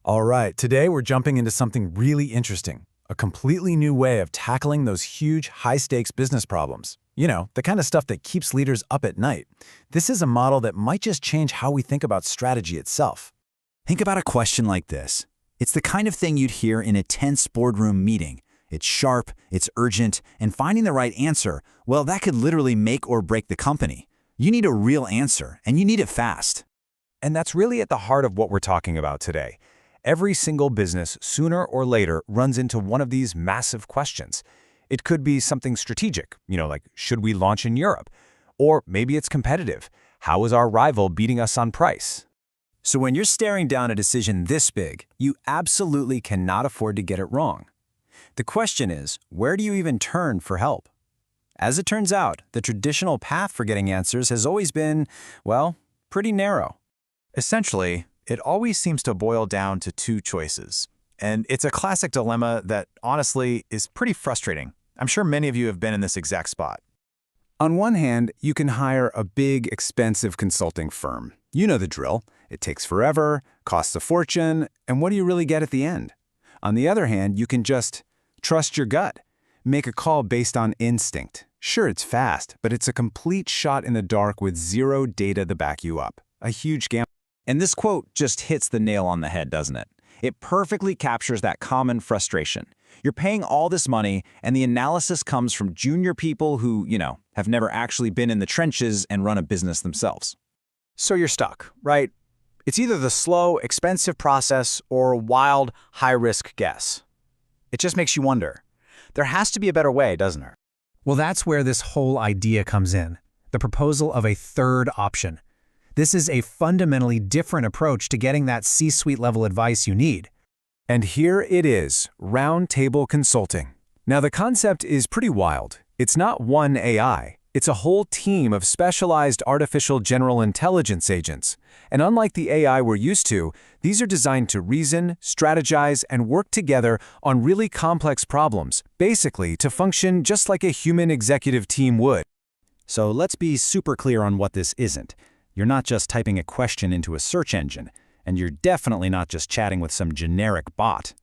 All right, today we're jumping into something really interesting, a completely new way of tackling those huge, high-stakes business problems. You know, the kind of stuff that keeps leaders up at night. This is a model that might just change how we think about strategy itself. Think about a question like this. It's the kind of thing you'd hear in a tense boardroom meeting. It's sharp, it's urgent, and finding the right answer, well, that could literally make or break the company. You need a real answer, and you need it fast. And that's really at the heart of what we're talking about today. Every single business, sooner or later, runs into one of these massive questions. It could be something strategic, like should we launch in Europe? Or maybe it's competitive. How is our rival beating us on price? So when you're staring down a decision this big, you absolutely cannot afford to get it wrong. The question is, where do you even turn for help? As it turns out, the traditional path for getting answers has always been, well, pretty narrow. Essentially, it always seems to boil down to two choices. And it's a classic dilemma that, honestly, is pretty frustrating. I'm sure many of you have been in this exact spot. On one hand, you can hire a big, expensive consulting firm. You know the drill. It takes forever, costs a fortune, and what do you really get at the end? On the other hand, you can just trust your gut. Make a call based on instinct. Sure, it's fast, but it's a complete shot in the dark with zero data to back you up. A huge gamble. And this quote just hits the nail on the head, doesn't it? It perfectly captures that common frustration. You're paying all this money, and the analysis comes from junior people who, have never actually been in the trenches and run a business themselves. So you're stuck, right? It's either the slow, expensive process or a wild, high-risk guess. It just makes you wonder. There has to be a better way, doesn't there? Well, that's where this whole idea comes in, the proposal of a third option. This is a fundamentally different approach to getting that C-suite level advice you need. And here it is, roundtable consulting. Now the concept is pretty wild. It's not one AI. It's a whole team of specialized artificial general intelligence agents. And unlike the AI we're used to, these are designed to reason, strategize, and work together on really complex problems, basically to function just like a human executive team would. So let's be super clear on what this isn't. You're not just typing a question into a search engine, and you're definitely not just chatting with some generic bot.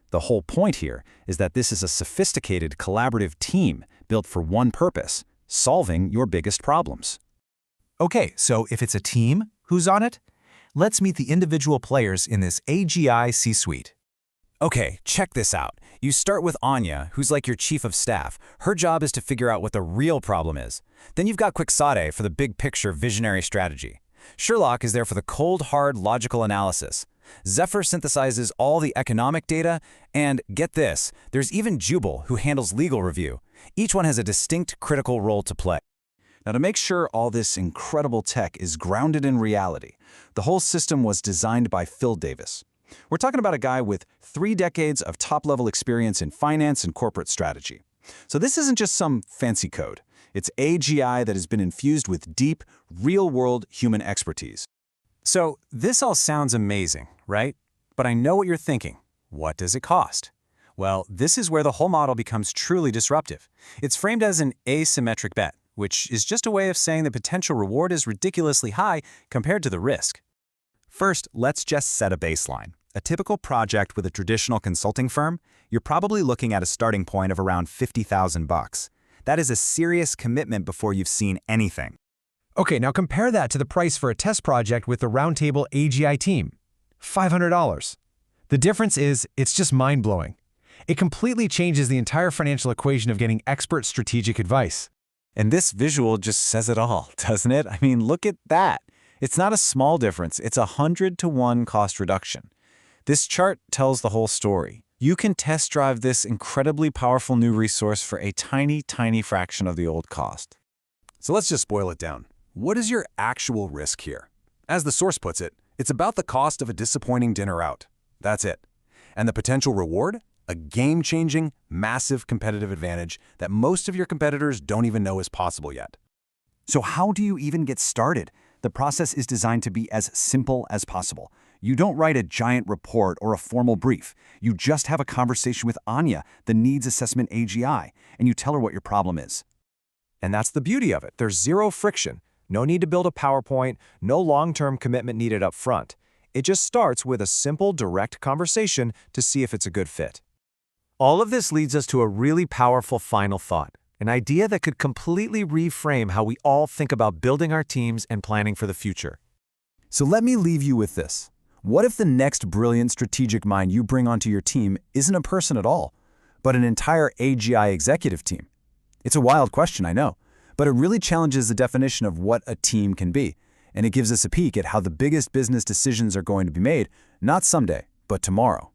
The whole point here is that this is a sophisticated collaborative team built for one purpose: solving your biggest problems. Okay, so if it's a team, who's on it? Let's meet the individual players in this AGI C-suite. Okay, check this out. You start with Anya, who's like your chief of staff. Her job is to figure out what the real problem is. Then you've got Quixote for the big picture visionary strategy. Sherlock is there for the cold, hard, logical analysis. Zephyr synthesizes all the economic data, and get this, there's even Jubal, who handles legal review. Each one has a distinct critical role to play. Now, to make sure all this incredible tech is grounded in reality, the whole system was designed by Phil Davis. We're talking about a guy with 3 decades of top-level experience in finance and corporate strategy. So this isn't just some fancy code. It's AGI that has been infused with deep, real-world human expertise. So this all sounds amazing, right? But I know what you're thinking. What does it cost? Well, this is where the whole model becomes truly disruptive. It's framed as an asymmetric bet, which is just a way of saying the potential reward is ridiculously high compared to the risk. First, let's just set a baseline. A typical project with a traditional consulting firm, you're probably looking at a starting point of around $50,000. That is a serious commitment before you've seen anything. Okay, now compare that to the price for a test project with the Roundtable AGI team. $500. The difference is, it's just mind-blowing. It completely changes the entire financial equation of getting expert strategic advice. And this visual just says it all, doesn't it? I mean, look at that. It's not a small difference. It's a 100-to-1 cost reduction. This chart tells the whole story. You can test drive this incredibly powerful new resource for a tiny, tiny fraction of the old cost. So let's just boil it down. What is your actual risk here? As the source puts it, it's about the cost of a disappointing dinner out. That's it. And the potential reward? A game-changing, massive competitive advantage that most of your competitors don't even know is possible yet. So how do you even get started? The process is designed to be as simple as possible. You don't write a giant report or a formal brief. You just have a conversation with Anya, the needs assessment AGI, and you tell her what your problem is. And that's the beauty of it. There's zero friction. No need to build a PowerPoint, no long-term commitment needed up front. It just starts with a simple, direct conversation to see if it's a good fit. All of this leads us to a really powerful final thought, an idea that could completely reframe how we all think about building our teams and planning for the future. So let me leave you with this. What if the next brilliant strategic mind you bring onto your team isn't a person at all, but an entire AGI executive team? It's a wild question, I know, but it really challenges the definition of what a team can be, and it gives us a peek at how the biggest business decisions are going to be made, not someday, but tomorrow.